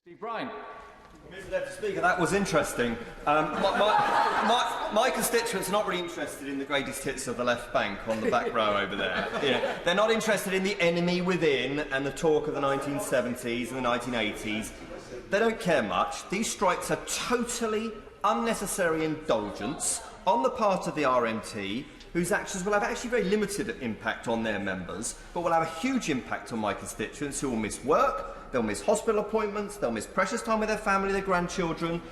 Steve Bryant. Mr. Deputy Speaker, that was interesting. My constituents are not really interested in the greatest hits of the left bank on the back row over there. Yeah, they're not interested in the enemy within and the talk of the 1970s and the 1980s. They don't care much. These strikes are totally unnecessary indulgence on the part of the RMT, whose actions will have actually very limited impact on their members, but will have a huge impact on my constituents who will miss work, they'll miss hospital appointments, they'll miss precious time with their family, their grandchildren,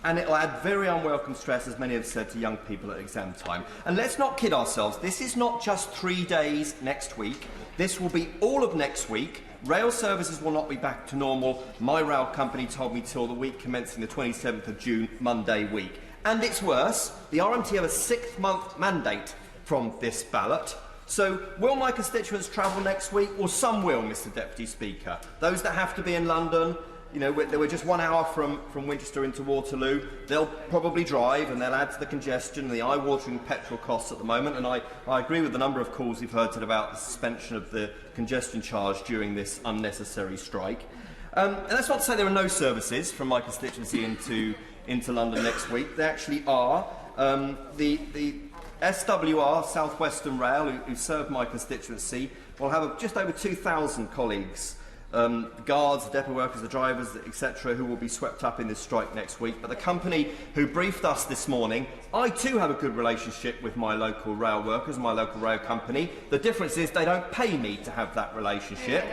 and it'll add very unwelcome stress, as many have said, to young people at exam time. And let's not kid ourselves, this is not just 3 days next week, this will be all of next week. Rail services will not be back to normal. My rail company told me till the week commencing the 27th of June, Monday week. And it's worse, the RMT have a 6-month mandate from this ballot. So, will my constituents travel next week? Well, some will, Mr. Deputy Speaker. Those that have to be in London, you know, they were just 1 hour from Winchester into Waterloo, they'll probably drive and they'll add to the congestion and the eye-watering petrol costs at the moment. And I agree with the number of calls we've heard today about the suspension of the congestion charge during this unnecessary strike. And that's not to say there are no services from my constituency into London next week. There actually are. The SWR, South Western Rail, who serve my constituency, will have just over 2,000 colleagues, the guards, the depot workers, the drivers, etc., who will be swept up in this strike next week. But the company who briefed us this morning, I too have a good relationship with my local rail workers, my local rail company. The difference is they don't pay me to have that relationship.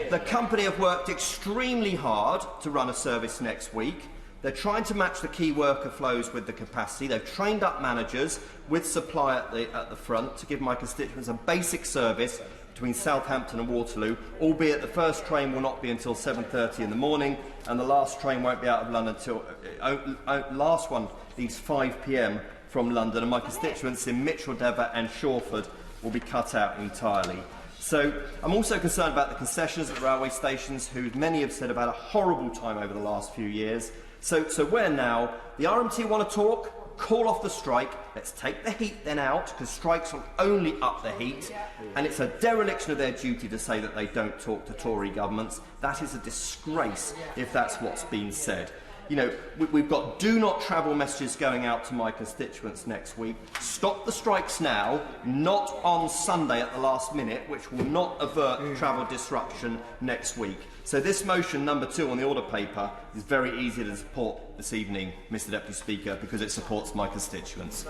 The company have worked extremely hard to run a service next week. They're trying to match the key worker flows with the capacity. They've trained up managers with supply at the front to give my constituents a basic service between Southampton and Waterloo, albeit the first train will not be until 7:30 in the morning, and the last train won't be out of London until last one leaves 5 p.m. from London, and my constituents in Mitchell, Devon and Shawford will be cut out entirely. So I'm also concerned about the concessions at the railway stations, who many have said have had a horrible time over the last few years. So where now? The RMT want to talk, call off the strike, let's take the heat then out, because strikes will only up the heat, and it's a dereliction of their duty to say that they don't talk to Tory governments. That is a disgrace if that's what's been said. You know, we've got do not travel messages going out to my constituents next week. Stop the strikes now, not on Sunday at the last minute, which will not avert travel disruption next week. So this motion, number 2 on the order paper, is very easy to support this evening, Mr. Deputy Speaker, because it supports my constituents.